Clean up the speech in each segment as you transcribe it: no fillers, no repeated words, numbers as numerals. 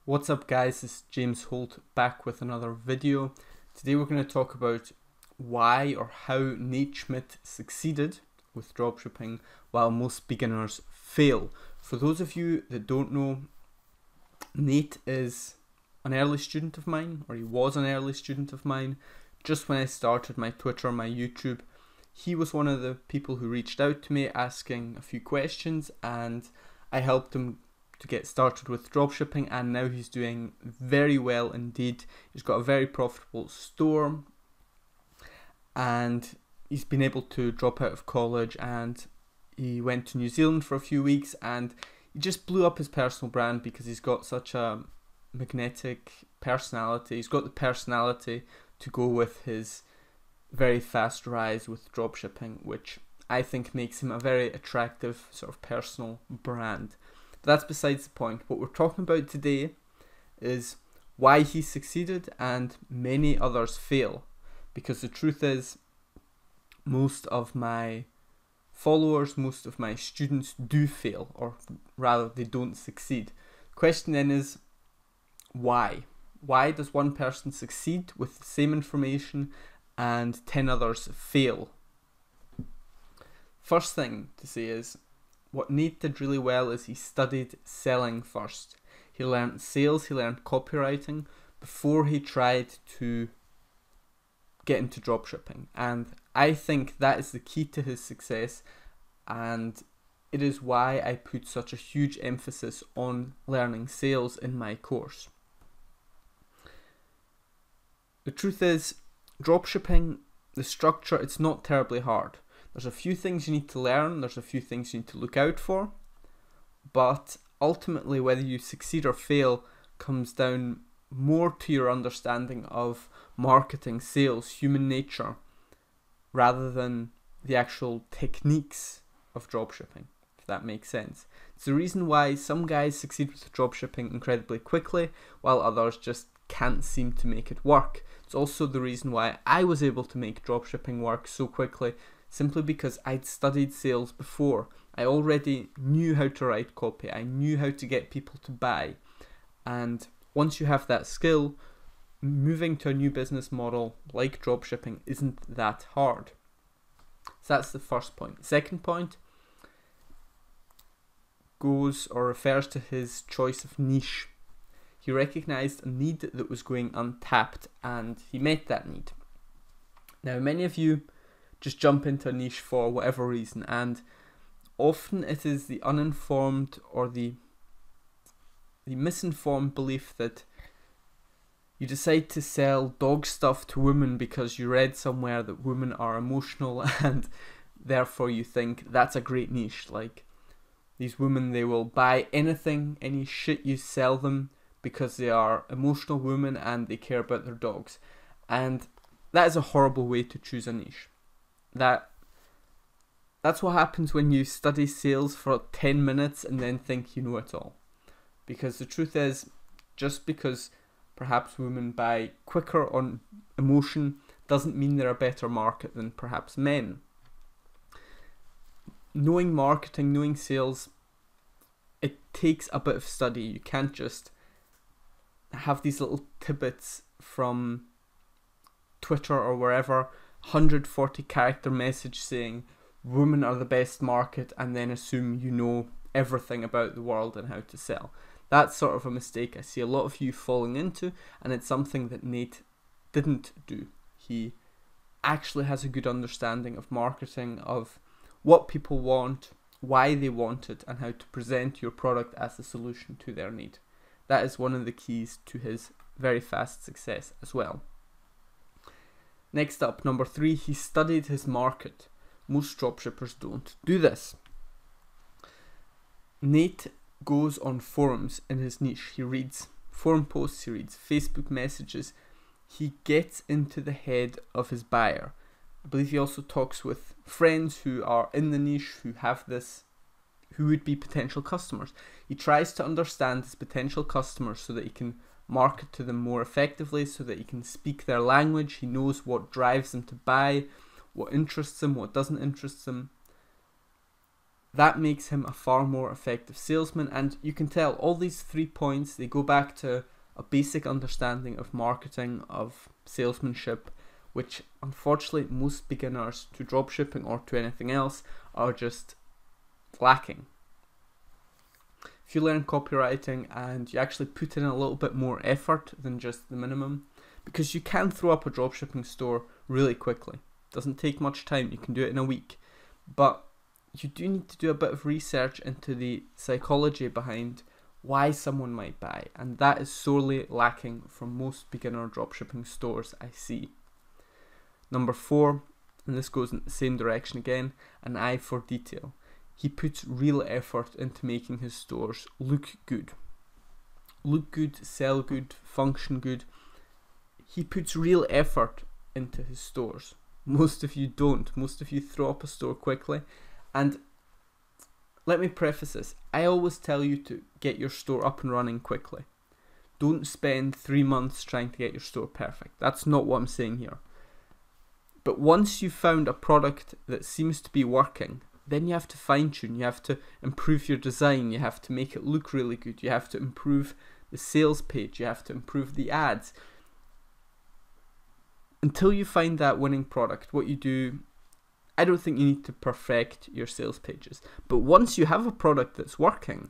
What's up guys, it's James Holt back with another video. Today we're going to talk about why or how Nate Schmidt succeeded with dropshipping while most beginners fail. For those of you that don't know, Nate is an early student of mine, or he was an early student of mine. Just when I started my Twitter, my YouTube, he was one of the people who reached out to me asking a few questions, and I helped him to get started with dropshipping, and now he's doing very well indeed. He's got a very profitable store, and he's been able to drop out of college, and he went to New Zealand for a few weeks, and he just blew up his personal brand because he's got such a magnetic personality. He's got the personality to go with his very fast rise with dropshipping, which I think makes him a very attractive sort of personal brand. But that's besides the point. What we're talking about today is why he succeeded and many others fail. Because the truth is, most of my followers, most of my students do fail, or rather they don't succeed. The question then is, why? Why does one person succeed with the same information and 10 others fail? First thing to say is, what Nate did really well is he studied selling first. He learned sales, he learned copywriting before he tried to get into dropshipping. And I think that is the key to his success, and it is why I put such a huge emphasis on learning sales in my course. The truth is, dropshipping, the structure, it's not terribly hard. There's a few things you need to learn, there's a few things you need to look out for, but ultimately whether you succeed or fail comes down more to your understanding of marketing, sales, human nature, rather than the actual techniques of dropshipping, if that makes sense. It's the reason why some guys succeed with dropshipping incredibly quickly, while others just can't seem to make it work. It's also the reason why I was able to make dropshipping work so quickly, simply because I'd studied sales before. I already knew how to write copy, I knew how to get people to buy, and once you have that skill, moving to a new business model like dropshipping isn't that hard. So that's the first point. Second point goes or refers to his choice of niche. He recognized a need that was going untapped, and he met that need. Now, many of you just jump into a niche for whatever reason, and often it is the uninformed or the misinformed belief that you decide to sell dog stuff to women because you read somewhere that women are emotional, and therefore you think that's a great niche. Like, these women, they will buy anything, any shit you sell them, because they are emotional women and they care about their dogs. And that is a horrible way to choose a niche. That's what happens when you study sales for 10 minutes and then think you know it all. Because the truth is, just because perhaps women buy quicker on emotion doesn't mean they're a better market than perhaps men. Knowing marketing, knowing sales, it takes a bit of study. You can't just have these little tidbits from Twitter or wherever, 140 character message saying women are the best market, and then assume you know everything about the world and how to sell. That's sort of a mistake I see a lot of you falling into, and it's something that Nate didn't do. He actually has a good understanding of marketing, of what people want, why they want it, and how to present your product as a solution to their need. That is one of the keys to his very fast success as well. Next up, number 3, he studied his market. Most dropshippers don't do this. Nate goes on forums in his niche. He reads forum posts, he reads Facebook messages. He gets into the head of his buyer. I believe he also talks with friends who are in the niche, who have this, who would be potential customers. He tries to understand his potential customers so that he can market to them more effectively, so that he can speak their language. He knows what drives them to buy, what interests them, what doesn't interest them. That makes him a far more effective salesman, and you can tell all these 3 points, they go back to a basic understanding of marketing, of salesmanship, which unfortunately most beginners to dropshipping or to anything else are just lacking. If you learn copywriting and you actually put in a little bit more effort than just the minimum, because you can throw up a dropshipping store really quickly. It doesn't take much time, you can do it in a week. But you do need to do a bit of research into the psychology behind why someone might buy, and that is sorely lacking from most beginner dropshipping stores I see. Number 4, and this goes in the same direction again, an eye for detail. He puts real effort into making his stores look good. Look good, sell good, function good. He puts real effort into his stores. Most of you don't. Most of you throw up a store quickly. And let me preface this. I always tell you to get your store up and running quickly. Don't spend 3 months trying to get your store perfect. That's not what I'm saying here. But once you've found a product that seems to be working, then you have to fine tune. You have to improve your design. You have to make it look really good. You have to improve the sales page. You have to improve the ads. Until you find that winning product, what you do, I don't think you need to perfect your sales pages. But once you have a product that's working,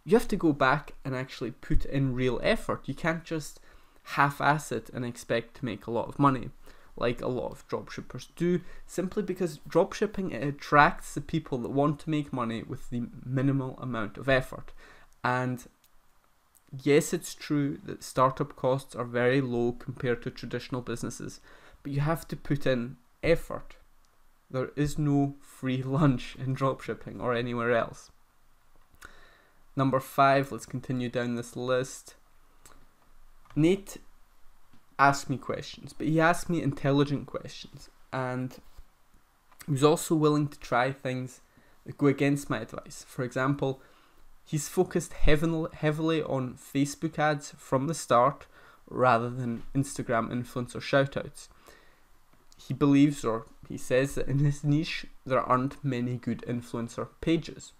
you have to go back and actually put in real effort. You can't just half-ass it and expect to make a lot of money, like a lot of dropshippers do, simply because dropshipping, it attracts the people that want to make money with the minimal amount of effort. And yes, it's true that startup costs are very low compared to traditional businesses, but you have to put in effort. There is no free lunch in dropshipping or anywhere else. Number 5, let's continue down this list. Nate asked me questions, but he asked me intelligent questions, and he was also willing to try things that go against my advice. For example, he's focused heavily on Facebook ads from the start rather than Instagram influencer shoutouts. He believes, or he says, that in his niche there aren't many good influencer pages.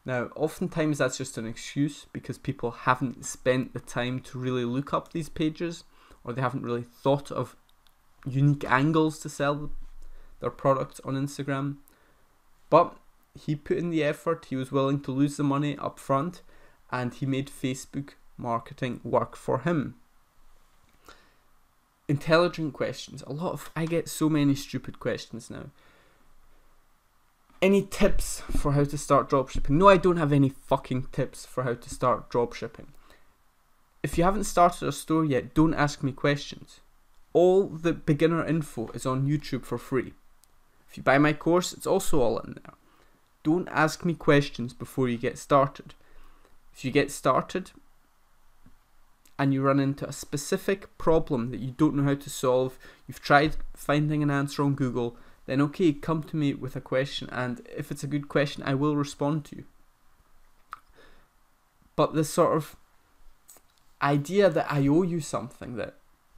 Now, oftentimes that's just an excuse because people haven't spent the time to really look up these pages, or they haven't really thought of unique angles to sell their products on Instagram. But he put in the effort, he was willing to lose the money up front, and he made Facebook marketing work for him. Intelligent questions. I get so many stupid questions now. Any tips for how to start dropshipping? No, I don't have any fucking tips for how to start dropshipping. If you haven't started a store yet, don't ask me questions. All the beginner info is on YouTube for free. If you buy my course, it's also all in there. Don't ask me questions before you get started. If you get started and you run into a specific problem that you don't know how to solve, you've tried finding an answer on Google, then okay, come to me with a question, and if it's a good question, I will respond to you. But this sort of idea that I owe you something, that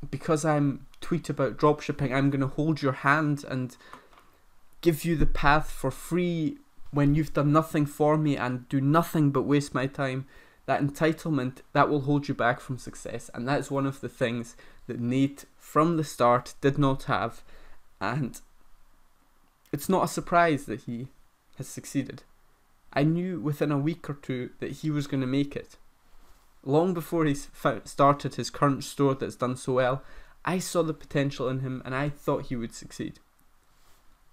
because I'm tweet about dropshipping, I'm going to hold your hand and give you the path for free when you've done nothing for me and do nothing but waste my time, that entitlement, that will hold you back from success. And that's one of the things that Nate from the start did not have, and it's not a surprise that he has succeeded. I knew within a week or two that he was going to make it. Long before he started his current store that's done so well, I saw the potential in him and I thought he would succeed.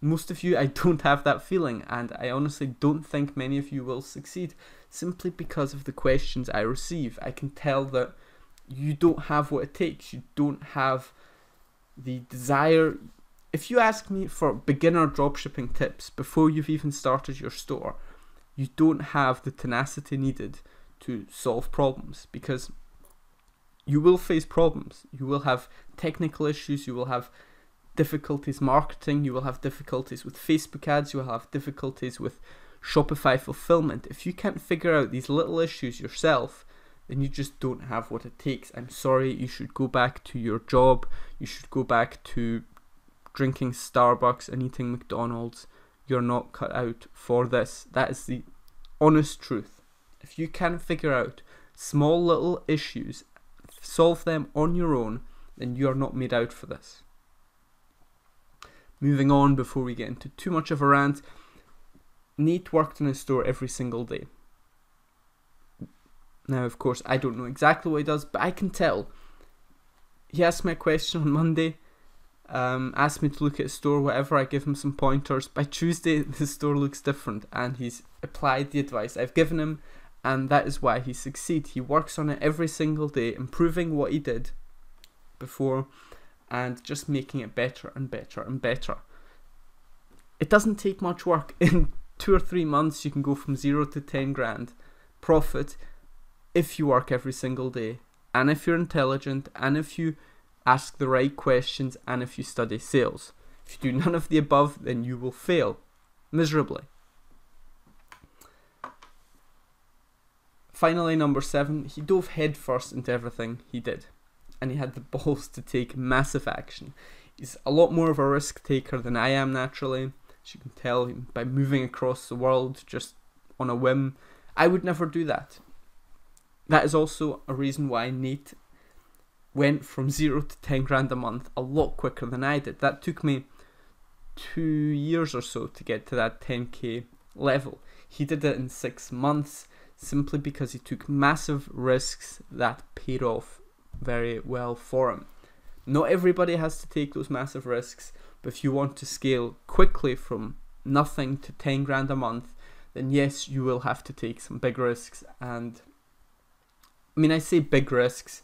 Most of you, I don't have that feeling, and I honestly don't think many of you will succeed, simply because of the questions I receive. I can tell that you don't have what it takes. You don't have the desire. If you ask me for beginner dropshipping tips before you've even started your store, you don't have the tenacity needed to solve problems, because you will face problems. You will have technical issues, you will have difficulties marketing, you will have difficulties with Facebook ads, you will have difficulties with Shopify fulfillment. If you can't figure out these little issues yourself, then you just don't have what it takes. I'm sorry, you should go back to your job, you should go back to drinking Starbucks and eating McDonald's. you're not cut out for this. That is the honest truth. If you can't figure out small little issues, solve them on your own, then you are not made out for this. Moving on, before we get into too much of a rant, Nate worked in a store every single day. Now, of course, I don't know exactly what he does, but I can tell. He asked me a question on Monday, asked me to look at a store, whatever, I give him some pointers. By Tuesday, the store looks different, and he's applied the advice I've given him, and that is why he succeeds. He works on it every single day, improving what he did before, and just making it better and better and better. It doesn't take much work. In 2 or 3 months, you can go from 0 to 10 grand profit if you work every single day, and if you're intelligent, and if you ask the right questions, and if you study sales. If you do none of the above, then you will fail miserably. Finally, number 7, he dove headfirst into everything he did, and he had the balls to take massive action. He's a lot more of a risk taker than I am naturally, as you can tell by moving across the world just on a whim. I would never do that. That is also a reason why Nate went from 0 to 10 grand a month a lot quicker than I did. That took me 2 years or so to get to that 10k level. He did it in 6 months simply because he took massive risks that paid off very well for him. Not everybody has to take those massive risks, but if you want to scale quickly from nothing to 10 grand a month, then yes, you will have to take some big risks. And I mean, I say big risks,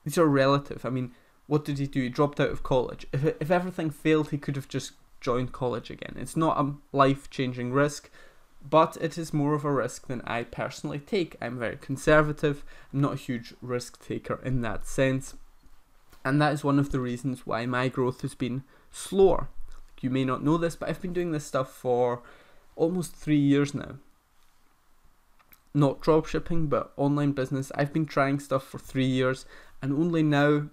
these are relative. I mean, what did he do? He dropped out of college. If everything failed, he could have just joined college again. It's not a life-changing risk, but it is more of a risk than I personally take. I'm very conservative. I'm not a huge risk taker in that sense. And that is one of the reasons why my growth has been slower. You may not know this, but I've been doing this stuff for almost 3 years now. Not dropshipping, but online business. I've been trying stuff for 3 years, and only now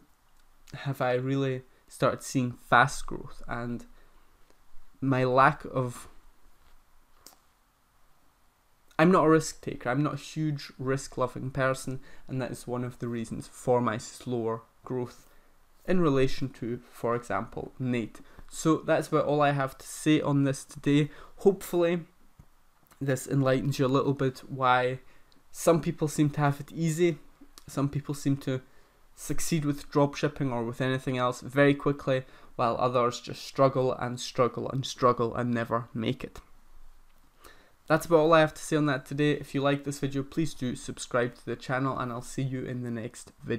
have I really started seeing fast growth. And my lack of... I'm not a risk taker. I'm not a huge risk-loving person, and that is one of the reasons for my slower growth in relation to, for example, Nate. So that's about all I have to say on this today. Hopefully this enlightens you a little bit why some people seem to have it easy. Some people seem to succeed with dropshipping or with anything else very quickly, while others just struggle and struggle and struggle and never make it. That's about all I have to say on that today. If you like this video, please do subscribe to the channel, and I'll see you in the next video.